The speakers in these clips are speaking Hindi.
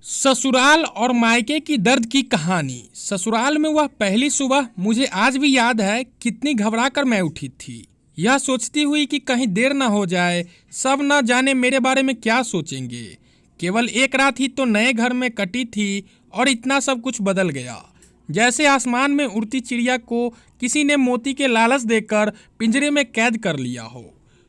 ससुराल और मायके की दर्द की कहानी। ससुराल में वह पहली सुबह मुझे आज भी याद है। कितनी घबरा कर मैं उठी थी, यह सोचती हुई कि कहीं देर न हो जाए, सब न जाने मेरे बारे में क्या सोचेंगे। केवल एक रात ही तो नए घर में कटी थी और इतना सब कुछ बदल गया। जैसे आसमान में उड़ती चिड़िया को किसी ने मोती के लालच देकर पिंजरे में कैद कर लिया हो।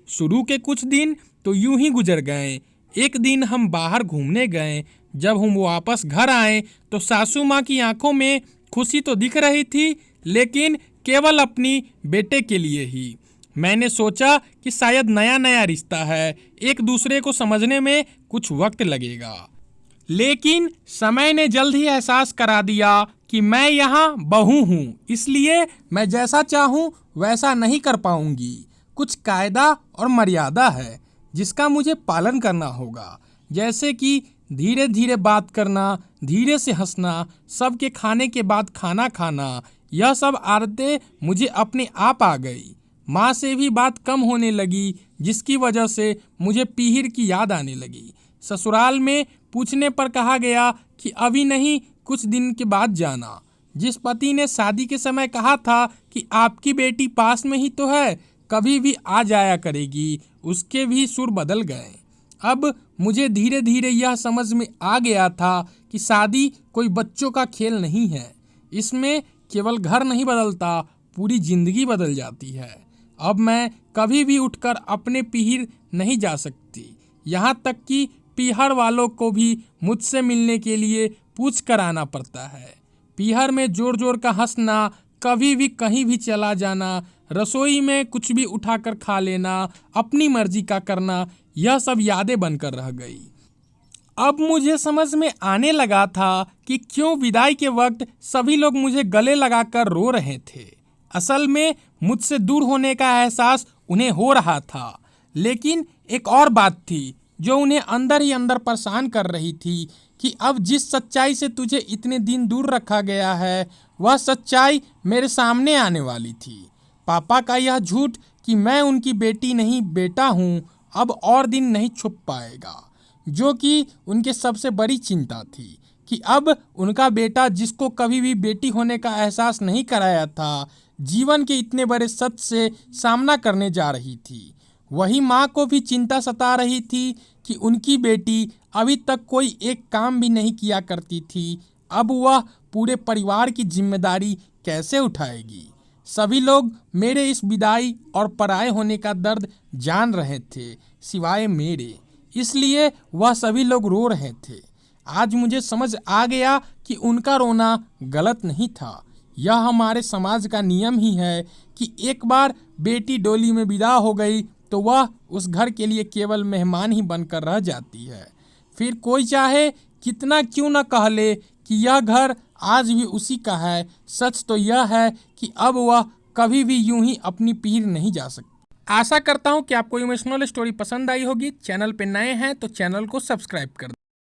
शुरू के कुछ दिन तो यूं ही गुजर गए। एक दिन हम बाहर घूमने गए। जब हम वापस घर आए तो सासू माँ की आंखों में खुशी तो दिख रही थी, लेकिन केवल अपनी बेटे के लिए ही। मैंने सोचा कि शायद नया नया रिश्ता है, एक दूसरे को समझने में कुछ वक्त लगेगा। लेकिन समय ने जल्द ही एहसास करा दिया कि मैं यहाँ बहू हूँ, इसलिए मैं जैसा चाहूँ वैसा नहीं कर पाऊंगी। कुछ कायदा और मर्यादा है जिसका मुझे पालन करना होगा, जैसे कि धीरे धीरे बात करना, धीरे से हंसना, सबके खाने के बाद खाना खाना। यह सब आदतें मुझे अपने आप आ गई। माँ से भी बात कम होने लगी, जिसकी वजह से मुझे पीहर की याद आने लगी। ससुराल में पूछने पर कहा गया कि अभी नहीं, कुछ दिन के बाद जाना। जिस पति ने शादी के समय कहा था कि आपकी बेटी पास में ही तो है, कभी भी आ जाया करेगी, उसके भी सुर बदल गए। अब मुझे धीरे धीरे यह समझ में आ गया था कि शादी कोई बच्चों का खेल नहीं है। इसमें केवल घर नहीं बदलता, पूरी जिंदगी बदल जाती है। अब मैं कभी भी उठकर अपने पीहर नहीं जा सकती, यहाँ तक कि पीहर वालों को भी मुझसे मिलने के लिए पूछ कर आना पड़ता है। पीहर में जोर जोर का हंसना, कभी भी कहीं भी चला जाना, रसोई में कुछ भी उठाकर खा लेना, अपनी मर्जी का करना, यह सब यादें बनकर रह गई। अब मुझे समझ में आने लगा था कि क्यों विदाई के वक्त सभी लोग मुझे गले लगाकर रो रहे थे। असल में मुझसे दूर होने का एहसास उन्हें हो रहा था, लेकिन एक और बात थी जो उन्हें अंदर ही अंदर परेशान कर रही थी कि अब जिस सच्चाई से तुझे इतने दिन दूर रखा गया है, वह सच्चाई मेरे सामने आने वाली थी। पापा का यह झूठ कि मैं उनकी बेटी नहीं बेटा हूँ, अब और दिन नहीं छुप पाएगा, जो कि उनके सबसे बड़ी चिंता थी कि अब उनका बेटा, जिसको कभी भी बेटी होने का एहसास नहीं कराया था, जीवन के इतने बड़े सच से सामना करने जा रही थी। वही माँ को भी चिंता सता रही थी कि उनकी बेटी अभी तक कोई एक काम भी नहीं किया करती थी, अब वह पूरे परिवार की जिम्मेदारी कैसे उठाएगी। सभी लोग मेरे इस विदाई और पराये होने का दर्द जान रहे थे, सिवाय मेरे, इसलिए वह सभी लोग रो रहे थे। आज मुझे समझ आ गया कि उनका रोना गलत नहीं था। यह हमारे समाज का नियम ही है कि एक बार बेटी डोली में विदा हो गई तो वह उस घर के लिए केवल मेहमान ही बनकर रह जाती है। फिर कोई चाहे कितना क्यों न कह ले कि यह घर आज भी उसी का है, सच तो यह है कि अब वह कभी भी यूं ही अपनी पीर नहीं जा सकती। आशा करता हूं कि आपको इमोशनल स्टोरी पसंद आई होगी। चैनल पे नए हैं तो चैनल को सब्सक्राइब कर दें।